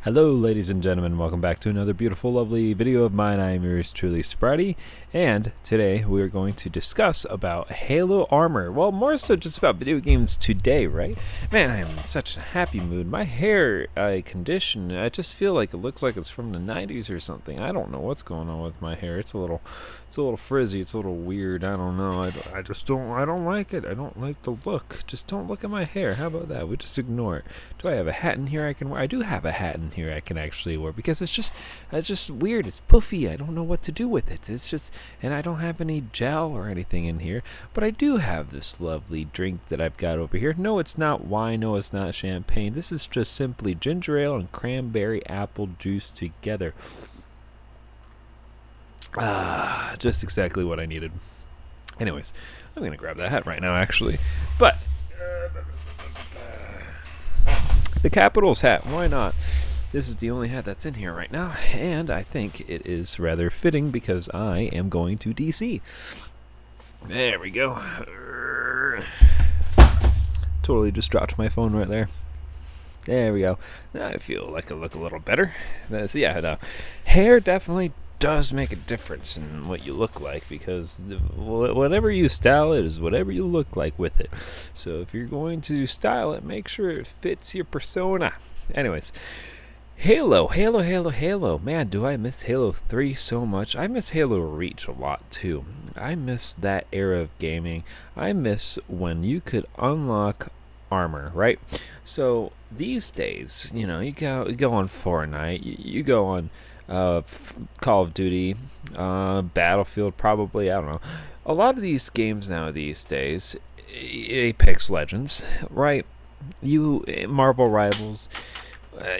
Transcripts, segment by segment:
Hello ladies and gentlemen, welcome back to another beautiful, lovely video of mine. I am yours truly, Sprite, and today we are going to discuss about Halo armor. Well, more so just about video games today, right? Man, I am in such a happy mood. My hair, condition, I just feel like it looks like it's from the 90s or something. I don't know what's going on with my hair. It's a little frizzy. It's a little weird. I don't know. I don't like it. I don't like the look. Just don't look at my hair. How about that? We just ignore it. Do I have a hat in here I can wear? I do have a hat in here I can actually wear because it's just weird. It's puffy. I don't know what to do with it. It's just, and I don't have any gel or anything in here, but I do have this lovely drink that I've got over here. No, it's not wine. No, it's not champagne. This is just simply ginger ale and cranberry apple juice together. Just exactly what I needed. Anyways, I'm gonna grab that hat right now, actually. But the Capitals hat, why not? This is the only hat that's in here right now, and I think it is rather fitting because I am going to DC. There we go. Totally just dropped my phone right there. There we go. I feel like I look a little better. So yeah, the hair definitely does make a difference in what you look like, because whatever you style it is whatever you look like with it. So if you're going to style it, make sure it fits your persona. Anyways, Halo. Man, do I miss Halo 3 so much. I miss Halo Reach a lot too. I miss that era of gaming. I miss when you could unlock armor, right? So these days, you know, you go on Fortnite, you go on Call of Duty, Battlefield, probably, I don't know. A lot of these games now these days, Apex Legends, right? Marvel Rivals,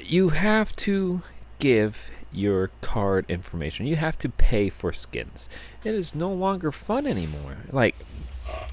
you have to give your card information. You have to pay for skins. It is no longer fun anymore. Like,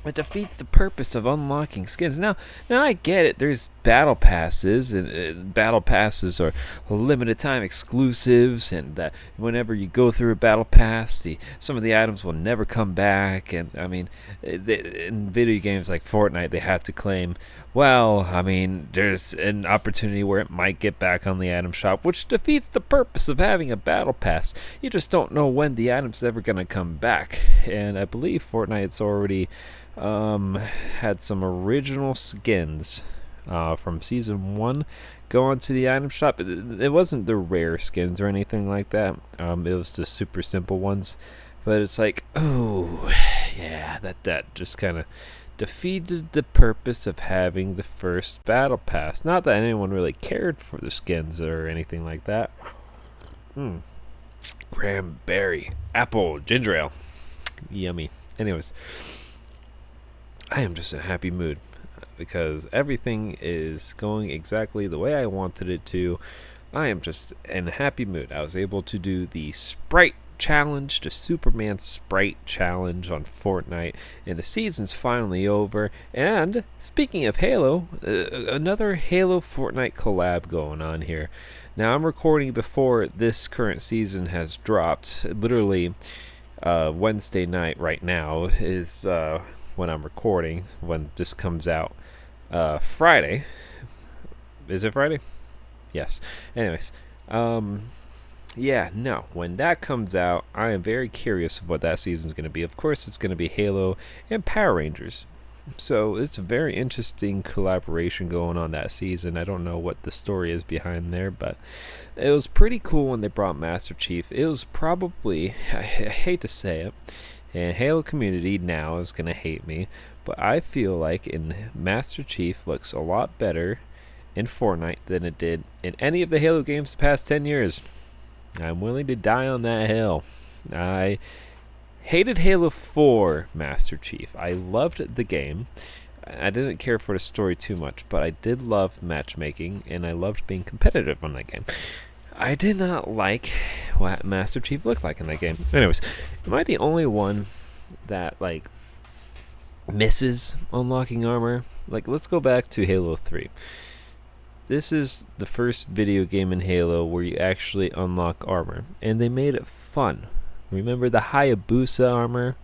it defeats the purpose of unlocking skins. Now I get it. There's battle passes, and battle passes are limited time exclusives, and whenever you go through a battle pass, some of the items will never come back. And I mean, in video games like Fortnite, they have to claim, well, I mean, there's an opportunity where it might get back on the item shop, which defeats the purpose of having a battle pass. You just don't know when the item's ever going to come back. And I believe Fortnite's already had some original skins from season 1 go onto the item shop. It wasn't the rare skins or anything like that. It was the super simple ones. But it's like, oh, yeah, that just kind of defeated the purpose of having the first battle pass. Not that anyone really cared for the skins or anything like that. Cranberry, apple, ginger ale. Yummy. Anyways, I am just in a happy mood because everything is going exactly the way I wanted it to. I am just in a happy mood. I was able to do the Sprite challenge, the Superman Sprite challenge on Fortnite, and the season's finally over. And speaking of Halo, another Halo Fortnite collab going on here. Now I'm recording before this current season has dropped. Literally Wednesday night right now is when I'm recording, when this comes out. Friday. Is it Friday? Yes. Anyways, yeah, no. When that comes out, I am very curious of what that season's going to be. Of course, it's going to be Halo and Power Rangers. So it's a very interesting collaboration going on that season. I don't know what the story is behind there, but it was pretty cool when they brought Master Chief. It was probably, I hate to say it, and Halo community now is going to hate me, but I feel like Master Chief looks a lot better in Fortnite than it did in any of the Halo games the past 10 years. I'm willing to die on that hill. I hated Halo 4 Master Chief. I loved the game. I didn't care for the story too much, but I did love matchmaking, and I loved being competitive on that game. I did not like what Master Chief looked like in that game. Anyways, am I the only one that, like, misses unlocking armor? Like, let's go back to Halo 3. This is the first video game in Halo where you actually unlock armor, and they made it fun. Remember the Hayabusa armor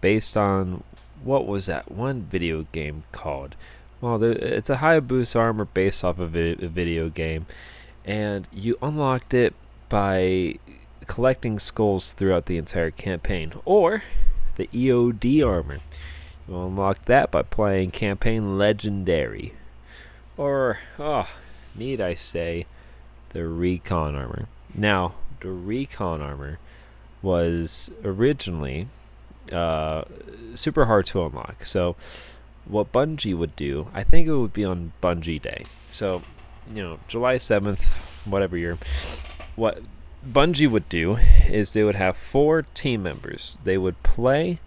based on, what was that one video game called? Well, it's a Hayabusa armor based off of a video game, and you unlocked it by collecting skulls throughout the entire campaign, or the EOD armor. You unlock that by playing campaign legendary, or need I say, the Recon armor. Now, the Recon armor was originally super hard to unlock. So, what Bungie would do, I think it would be on Bungie Day. So, July 7th, whatever year, what Bungie would do is they would have 4 team members. They would play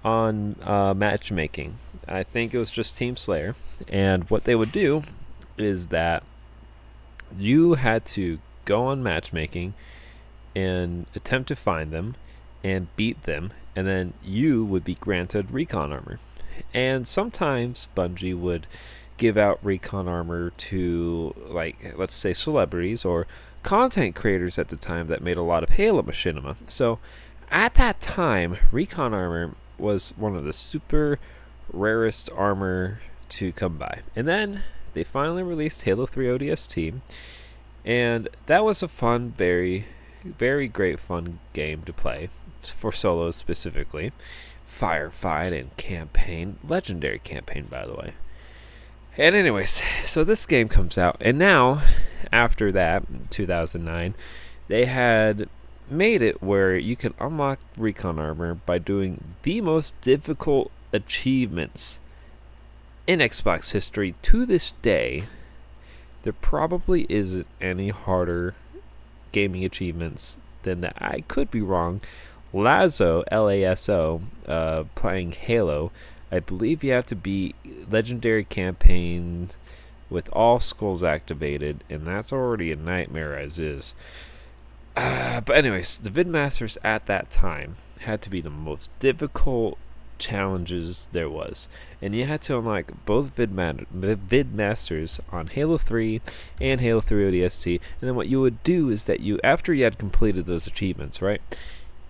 on matchmaking. I think it was just Team Slayer. And what they would do is that you had to go on matchmaking and attempt to find them and beat them, and then you would be granted Recon armor. And sometimes Bungie would give out Recon armor to, like, let's say celebrities or content creators at the time that made a lot of Halo machinima. So at that time, Recon armor was one of the super rarest armor to come by. And then they finally released Halo 3 ODST, and that was a fun, very, very great fun game to play, for solos specifically. Firefight and campaign, legendary campaign, by the way. And anyways, so this game comes out, and now, after that, 2009, they had made it where you can unlock Recon armor by doing the most difficult achievements in Xbox history. To this day, there probably isn't any harder gaming achievements than that. I could be wrong. Lasso, Laso, playing Halo, I believe you have to be legendary campaign with all skulls activated, and that's already a nightmare as is. But anyways, the Vidmasters at that time had to be the most difficult challenges there was, and you had to unlock both Vidmasters on Halo 3 and Halo 3 ODST. And then what you would do is that after you had completed those achievements, right,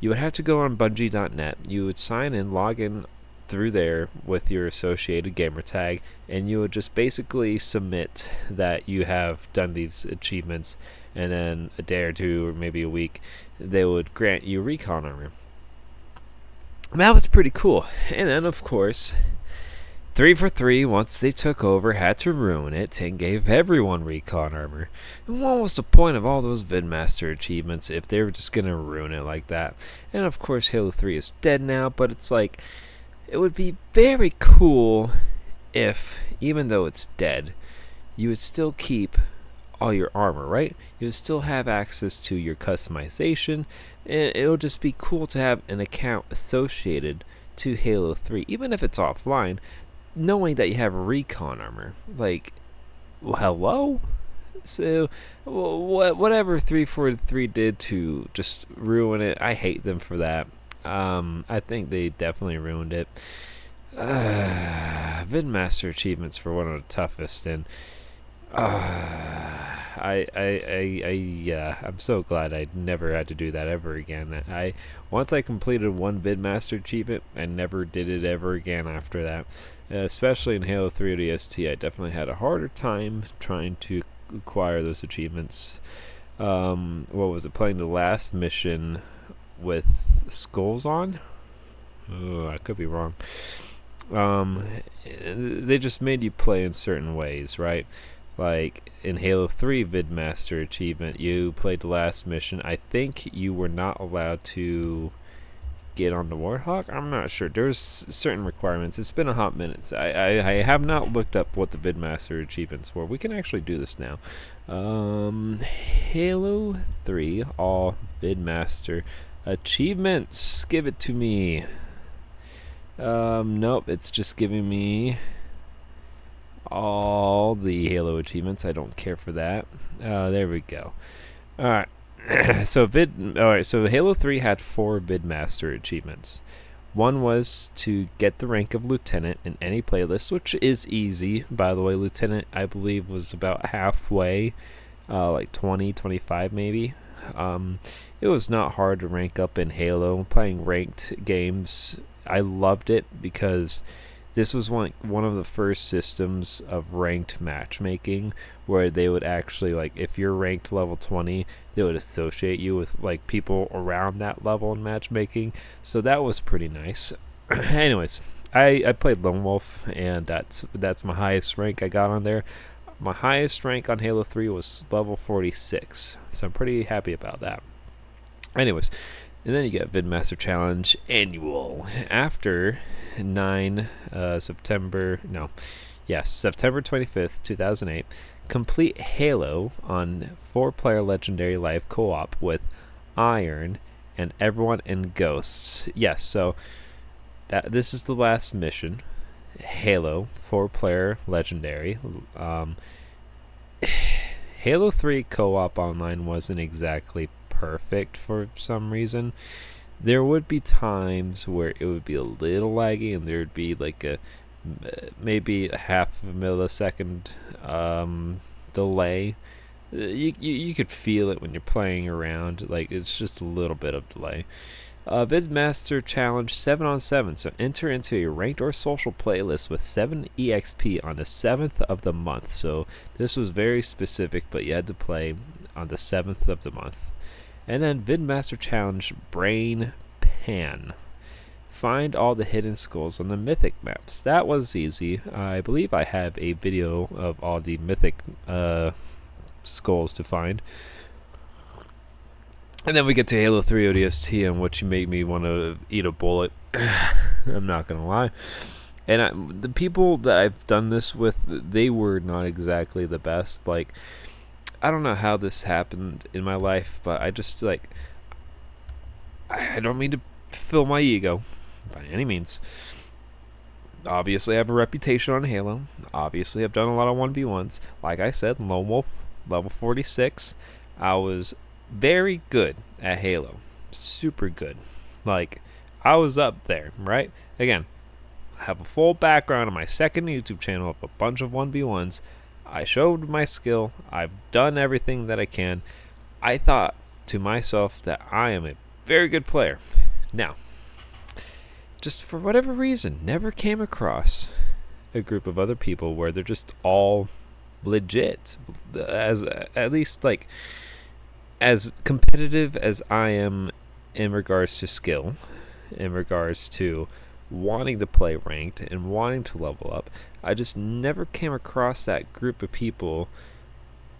you would have to go on Bungie.net. You would sign in, log in through there with your associated gamer tag, and you would just basically submit that you have done these achievements, and then a day or two or maybe a week, they would grant you Recon armor. And that was pretty cool. And then, of course, 343, once they took over, had to ruin it and gave everyone Recon armor. And what was the point of all those Vidmaster achievements if they were just going to ruin it like that? And of course, Halo 3 is dead now, but it's like, it would be very cool if, even though it's dead, you would still keep all your armor, right? You would still have access to your customization, and it would just be cool to have an account associated to Halo 3, even if it's offline, knowing that you have Recon armor. Like, hello? So, whatever 343 did to just ruin it, I hate them for that. I think they definitely ruined it. Vidmaster achievements for one of the toughest, and I'm so glad I never had to do that ever again. Once I completed one Vidmaster achievement, I never did it ever again after that. Especially in Halo 3 ODST, I definitely had a harder time trying to acquire those achievements. What was it? Playing the last mission with skulls on? Oh, I could be wrong. They just made you play in certain ways, right? Like in Halo 3 Vidmaster achievement, you played the last mission. I think you were not allowed to get on the Warthog. I'm not sure. There's certain requirements. It's been a hot minute. I have not looked up what the Vidmaster achievements were. We can actually do this now. Halo 3 all Vidmaster achievements. Give it to me. Nope, it's just giving me all the Halo achievements. I don't care for that. There we go. Alright. So Halo 3 had 4 Vidmaster achievements. One was to get the rank of Lieutenant in any playlist, which is easy. By the way, Lieutenant, I believe, was about halfway, like 20, 25 maybe. It was not hard to rank up in Halo. Playing ranked games, I loved it because This was one of the first systems of ranked matchmaking where they would actually, like, if you're ranked level 20, they would associate you with like people around that level in matchmaking. So that was pretty nice. Anyways, I played Lone Wolf, and that's my highest rank I got on there. My highest rank on Halo 3 was level 46, so I'm pretty happy about that. Anyways, and then you get VidMaster Challenge Annual. After September 25th, 2008, complete Halo on 4-player Legendary Life co-op with Iron and everyone in Ghosts. Yes, so this is the last mission. Halo 4-player Legendary. Halo 3 co-op online wasn't exactly perfect for some reason. There would be times where it would be a little laggy, and there would be like maybe a half of a millisecond delay. You could feel it when you're playing around. Like, it's just a little bit of delay. VidMaster Challenge 7-on-7. So enter into a ranked or social playlist with 7 EXP on the 7th of the month. So this was very specific, but you had to play on the 7th of the month. And then VidMaster Challenge Brain Pan. Find all the hidden skulls on the mythic maps. That was easy. I believe I have a video of all the mythic skulls to find. And then we get to Halo 3 ODST, and what you make me want to eat a bullet. I'm not going to lie. And the people that I've done this with, they were not exactly the best. Like, I don't know how this happened in my life, but I just, like, I don't mean to fill my ego by any means. Obviously, I have a reputation on Halo. Obviously, I've done a lot of 1v1s. Like I said, Lone Wolf, level 46. I was very good at Halo. Super good. Like, I was up there, right? Again, I have a full background on my second YouTube channel of a bunch of 1v1s. I showed my skill. I've done everything that I can. I thought to myself that I am a very good player. Now, just for whatever reason, never came across a group of other people where they're just all legit. As at least, like, as competitive as I am in regards to skill, in regards to wanting to play ranked and wanting to level up, I just never came across that group of people.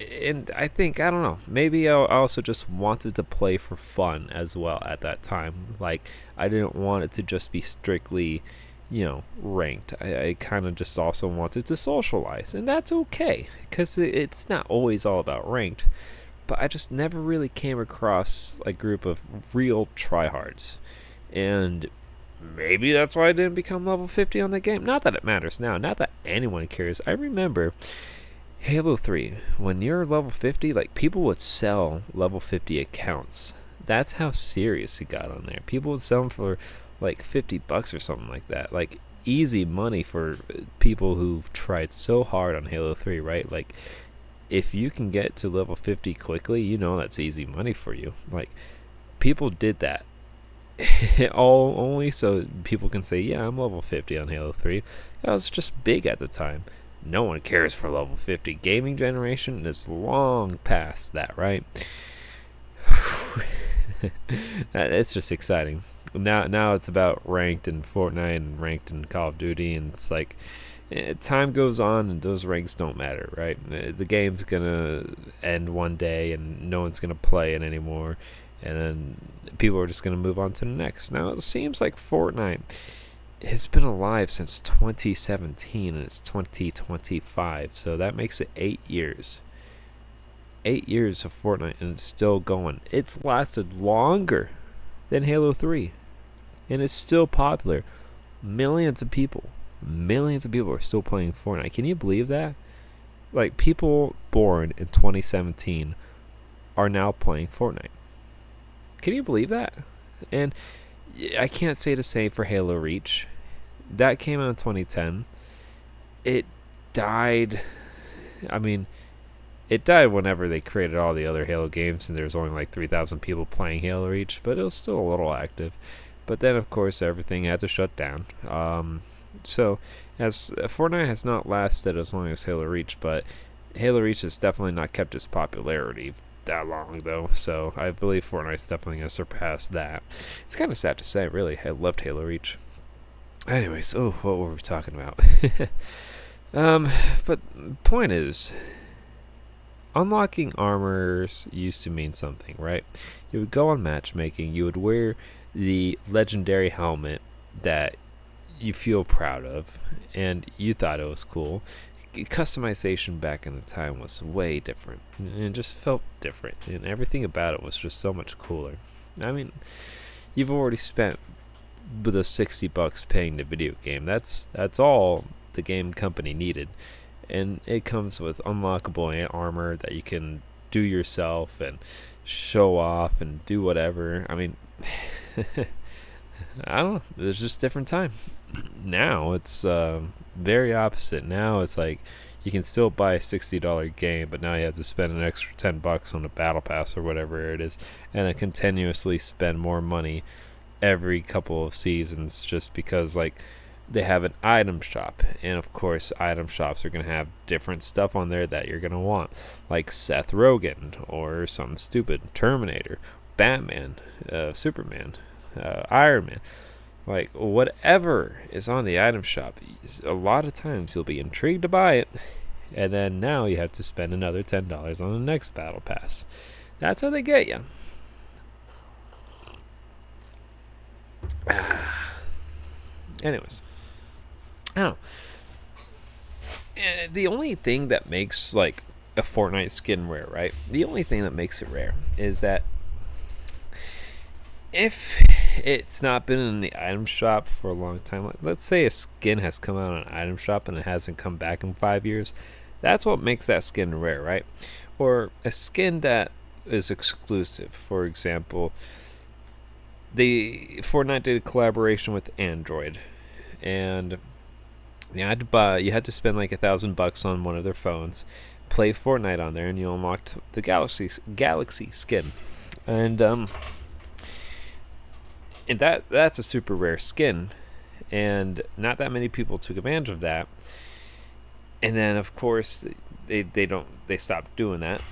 And I think, I don't know, maybe I also just wanted to play for fun as well at that time. Like, I didn't want it to just be strictly, ranked. I kind of just also wanted to socialize, and that's okay, because it's not always all about ranked. But I just never really came across a group of real tryhards. And maybe that's why I didn't become level 50 on the game. Not that it matters now. Not that anyone cares. I remember Halo 3, when you're level 50, like, people would sell level 50 accounts. That's how serious it got on there. People would sell them for like $50 or something like that. Like, easy money for people who've tried so hard on Halo 3, right? Like, if you can get to level 50 quickly, that's easy money for you. Like, people did that all only so people can say, yeah, I'm level 50 on Halo 3. That was just big at the time. No one cares for level 50. Gaming generation is long past that, right? It's just exciting. Now it's about ranked in Fortnite and ranked in Call of Duty, and it's like, time goes on and those ranks don't matter, right? The game's gonna end one day and no one's gonna play it anymore, and then people are just gonna move on to the next. Now, it seems like Fortnite has been alive since 2017 and it's 2025, so that makes it 8 years. 8 years of Fortnite, and it's still going. It's lasted longer than Halo 3, and it's still popular. Millions of people are still playing Fortnite. Can you believe that? Like, people born in 2017 are now playing Fortnite. Can you believe that? And I can't say the same for Halo Reach. That came out in 2010. It died. I mean, it died whenever they created all the other Halo games, and there was only like 3,000 people playing Halo Reach, but it was still a little active. But then, of course, everything had to shut down. So As Fortnite has not lasted as long as Halo Reach, but Halo Reach has definitely not kept its popularity that long though. So I believe Fortnite's definitely gonna surpass that. It's kind of sad to say, really. I loved Halo Reach. Anyways, what were we talking about? um, but point is, unlocking armors used to mean something, right? You would go on matchmaking, you would wear the legendary helmet that you feel proud of, and you thought it was cool. Customization back in the time was way different, and it just felt different, and everything about it was just so much cooler. I mean, you've already spent the $60 paying the video game. That's all the game company needed, and it comes with unlockable armor that you can do yourself and show off and do whatever. I mean, I don't know. There's just different time. Now it's very opposite. Now it's like you can still buy a $60 game, but now you have to spend an extra $10 on a battle pass or whatever it is, and then continuously spend more money every couple of seasons just because like they have an item shop, and of course item shops are going to have different stuff on there that you're going to want, like Seth Rogen or something stupid, Terminator, Batman, Superman, Iron Man, like whatever is on the item shop. A lot of times you'll be intrigued to buy it, and then now you have to spend another $10 on the next battle pass. That's how they get you. Anyways, I don't know. The only thing that makes like a Fortnite skin rare, right? The only thing that makes it rare is that if it's not been in the item shop for a long time, like let's say a skin has come out in an item shop and it hasn't come back in 5 years, that's what makes that skin rare, right? Or a skin that is exclusive. For example, Fortnite did a collaboration with Android, and you had to spend like $1,000 on one of their phones, play Fortnite on there, and you unlocked the Galaxy skin, and that's a super rare skin, and not that many people took advantage of that. And then of course they stopped doing that,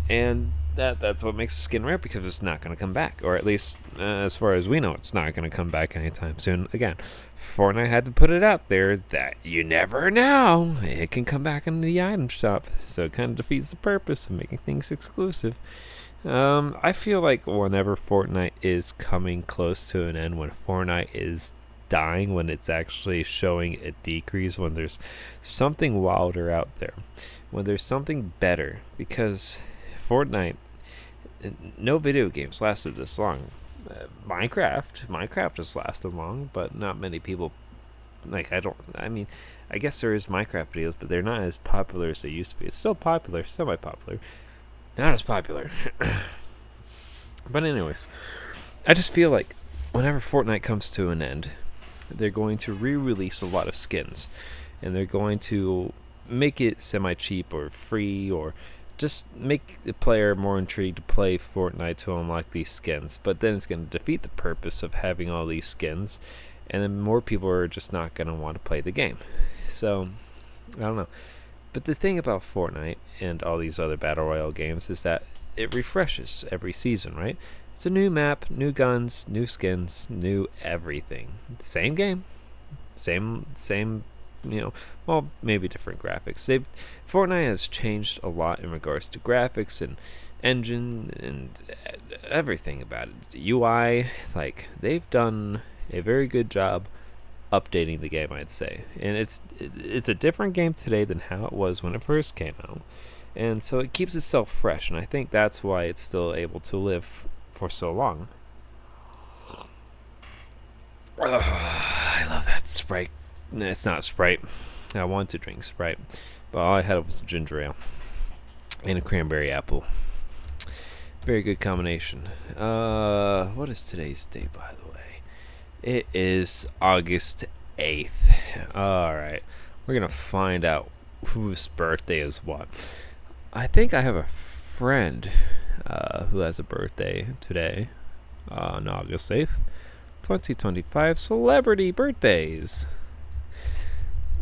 and that's what makes the skin rare, because it's not going to come back, or at least as far as we know, it's not going to come back anytime soon. Again, Fortnite had to put it out there that you never know, it can come back into the item shop, so it kind of defeats the purpose of making things exclusive. I feel like whenever Fortnite is coming close to an end, when Fortnite is dying, when it's actually showing a decrease, when there's something wilder out there, when there's something better, because Fortnite, no video games lasted this long. Minecraft has lasted long, but not many people, like, I guess there is Minecraft videos, but they're not as popular as they used to be. It's still popular, semi-popular, not as popular. But anyways, I just feel like whenever Fortnite comes to an end, they're going to re-release a lot of skins, and they're going to make it semi-cheap or free, or just make the player more intrigued to play Fortnite to unlock these skins. But then it's going to defeat the purpose of having all these skins, and then more people are just not going to want to play the game. So, I don't know. But the thing about Fortnite and all these other Battle Royale games is that it refreshes every season, right? It's a new map, new guns, new skins, new everything. Same game. Same, well, maybe different graphics. Fortnite has changed a lot in regards to graphics and engine and everything about it. The UI, like, they've done a very good job updating the game, I'd say. And it's a different game today than how it was when it first came out. And so it keeps itself fresh, and I think that's why it's still able to live for so long. I love that Sprite. It's not Sprite. I want to drink Sprite, but all I had was a ginger ale and a cranberry apple. Very good combination. What is today's date, by the way? It is August 8th. Alright, we're gonna find out whose birthday is what. I think I have a friend who has a birthday today, on August 8th. 2025 celebrity birthdays.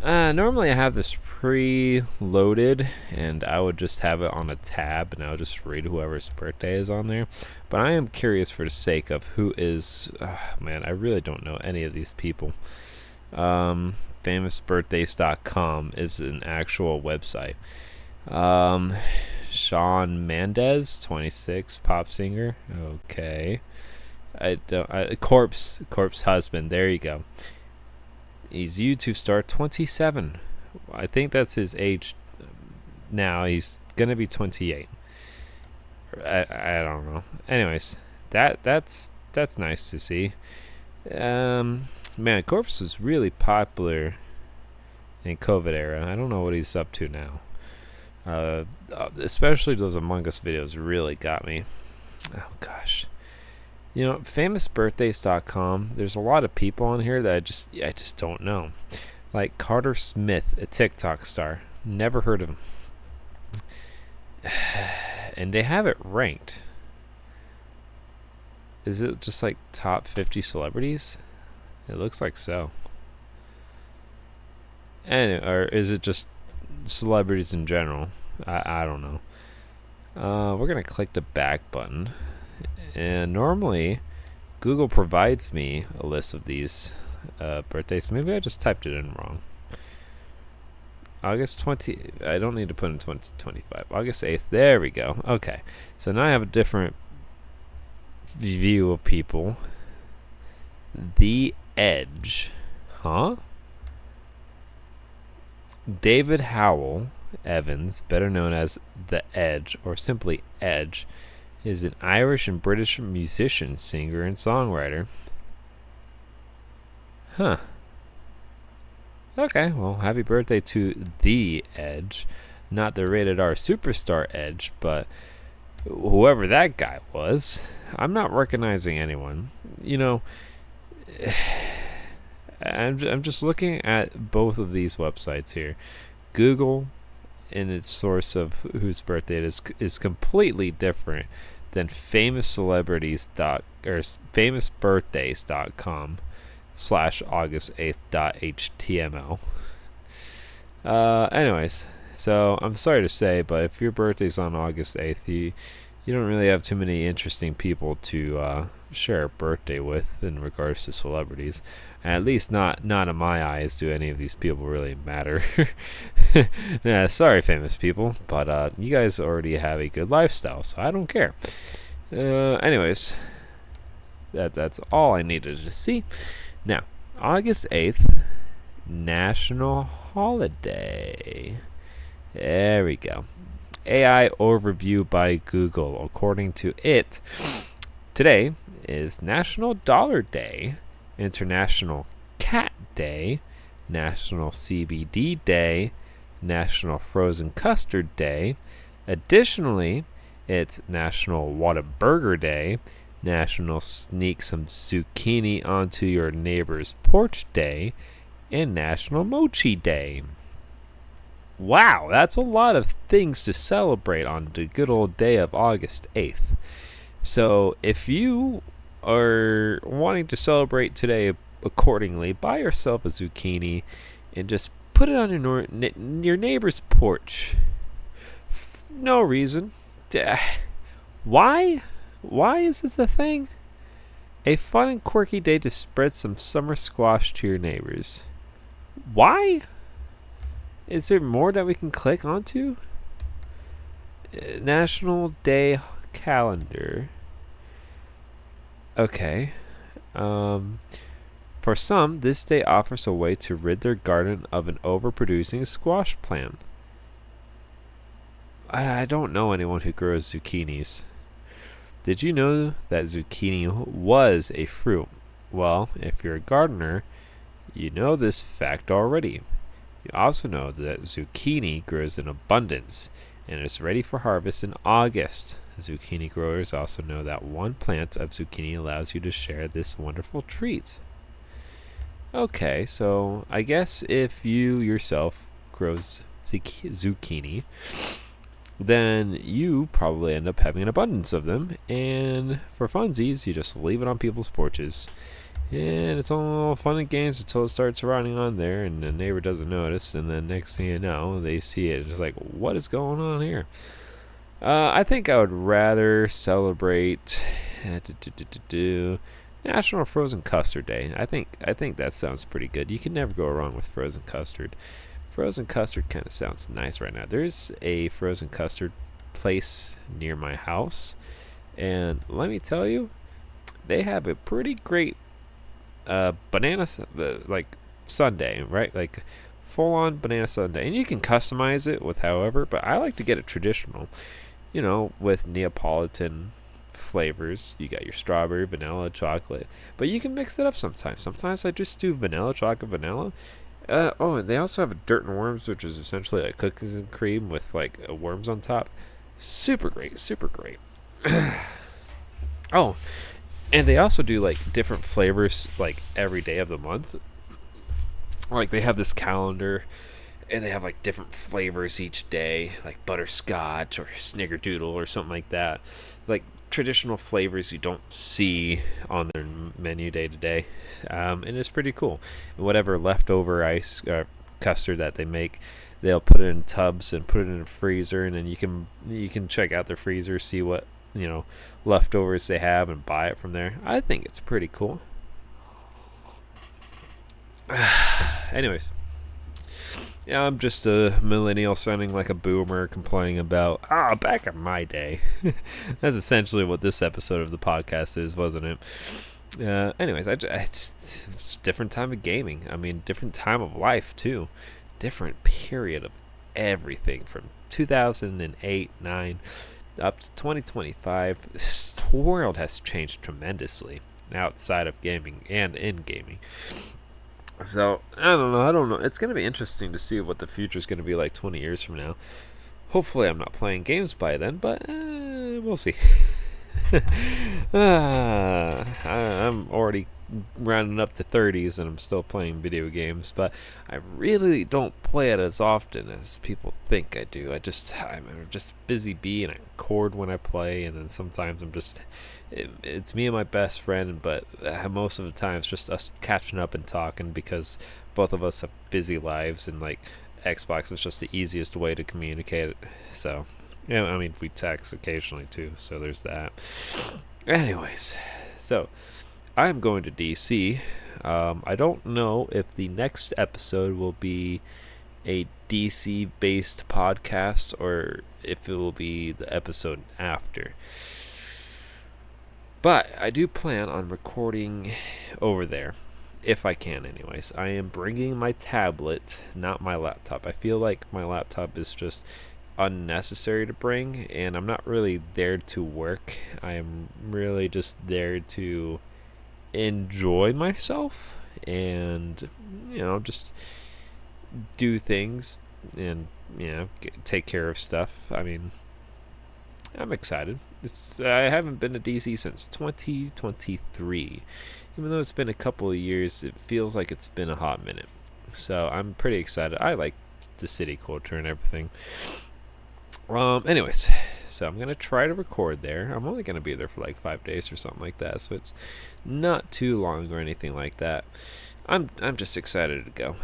Normally I have this pre-loaded, and I would just have it on a tab, and I would just read whoever's birthday is on there. But I am curious for the sake of who is. Man, I really don't know any of these people. Famousbirthdays.com is an actual website. Sean Mendez, 26, pop singer. Okay. Corpse husband. There you go. He's YouTube star, 27. I think that's his age now. He's gonna be 28. I don't know. Anyways, that's nice to see. Man, Corpse was really popular in COVID era. I don't know what he's up to now. Especially those Among Us videos really got me. Oh gosh. You know, famousbirthdays.com, there's a lot of people on here that I just don't know. Like Carter Smith, a TikTok star. Never heard of him. And they have it ranked. Is it just like top 50 celebrities? It looks like so. Or is it just celebrities in general? I don't know. We're going to click the back button. And normally, Google provides me a list of these birthdays. Maybe I just typed it in wrong. August 20. I don't need to put in 2025. August 8th. There we go. Okay. So now I have a different view of people. The Edge. Huh? David Howell Evans, better known as The Edge or simply Edge, is an Irish and British musician, singer, and songwriter. Huh. Okay, well, happy birthday to The Edge. Not the rated R superstar Edge, but whoever that guy was. I'm not recognizing anyone. You know, I'm just looking at both of these websites here. Google, in its source of whose birthday it is completely different than famousbirthdays.com/August8th.html. Anyways, so I'm sorry to say, but if your birthday's on August 8th, you don't really have too many interesting people to share a birthday with in regards to celebrities. At least not in my eyes do any of these people really matter. Yeah, sorry, famous people, but you guys already have a good lifestyle, so I don't care. Anyways, that's all I needed to see. Now, August 8th, National Holiday. There we go. AI overview by Google. According to it, today is National Dollar Day, International Cat Day, National CBD Day, National Frozen Custard Day. Additionally, it's National Whataburger Day, National Sneak Some Zucchini Onto Your Neighbor's Porch Day, and National Mochi Day. Wow, that's a lot of things to celebrate on the good old day of August 8th. So if you are wanting to celebrate today accordingly, buy yourself a zucchini and just put it on your neighbor's porch. No reason. Why? Why is this a thing? A fun and quirky day to spread some summer squash to your neighbors. Why? Is there more that we can click onto? National Day Calendar. Okay. For some, this day offers a way to rid their garden of an overproducing squash plant. I don't know anyone who grows zucchinis. Did you know that zucchini was a fruit? Well, if you're a gardener, you know this fact already. You also know that zucchini grows in abundance and is ready for harvest in August. Zucchini growers also know that one plant of zucchini allows you to share this wonderful treat. Okay, so I guess if you yourself grows zucchini, then you probably end up having an abundance of them, and for funsies, you just leave it on people's porches. And it's all fun and games until it starts running on there, and the neighbor doesn't notice, and then next thing you know, they see it. It's like, what is going on here? I think I would rather celebrate National Frozen Custard Day. I think that sounds pretty good. You can never go wrong with frozen custard. Frozen custard kind of sounds nice right now. There's a frozen custard place near my house, and let me tell you, they have a pretty great banana like sundae, right? Like full on banana sundae, and you can customize it with however. But I like to get it traditional, with Neapolitan flavors. You got your strawberry, vanilla, chocolate, but you can mix it up sometimes. Sometimes I just do vanilla, chocolate, vanilla. And they also have a dirt and worms, which is essentially like cookies and cream with like worms on top. Super great, super great. Oh, and they also do like different flavors like every day of the month. Like they have this calendar, and they have like different flavors each day, like butterscotch or snickerdoodle or something like that. Like traditional flavors you don't see on their menu day to day, and it's pretty cool. And whatever leftover ice custard that they make, they'll put it in tubs and put it in a freezer, and then you can check out their freezer, see what leftovers they have, and buy it from there. I think it's pretty cool. Anyways, yeah, I'm just a millennial sounding like a boomer complaining about, back in my day. That's essentially what this episode of the podcast is, wasn't it? Anyways, I just different time of gaming. I mean, different time of life, too. Different period of everything from 2008, 9, up to 2025. The world has changed tremendously outside of gaming and in gaming. So, I don't know. It's going to be interesting to see what the future is going to be like 20 years from now. Hopefully, I'm not playing games by then, but we'll see. I'm already rounding up to 30s and I'm still playing video games, but I really don't play it as often as people think I do. I'm just busy bee, and I record when I play, and then sometimes it's me and my best friend, but most of the time it's just us catching up and talking because both of us have busy lives, and like Xbox is just the easiest way to communicate it. So, I mean, we text occasionally too, so there's that. Anyways, so I'm going to DC. I don't know if the next episode will be a DC based podcast or if it will be the episode after. But I do plan on recording over there, if I can anyways. I am bringing my tablet, not my laptop. I feel like my laptop is just unnecessary to bring, and I'm not really there to work. I am really just there to enjoy myself and, just do things and, take care of stuff. I mean, I'm excited. I haven't been to DC since 2023. Even though it's been a couple of years, it feels like it's been a hot minute. So I'm pretty excited. I like the city culture and everything. Anyways, so I'm going to try to record there. I'm only going to be there for like 5 days or something like that, so it's not too long or anything like that. I'm just excited to go.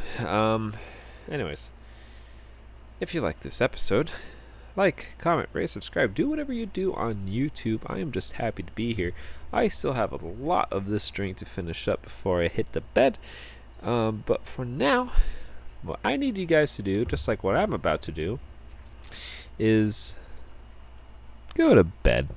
Anyways, if you like this episode, like, comment, rate, subscribe, do whatever you do on YouTube. I am just happy to be here. I still have a lot of this string to finish up before I hit the bed. But for now, what I need you guys to do, just like what I'm about to do, is go to bed.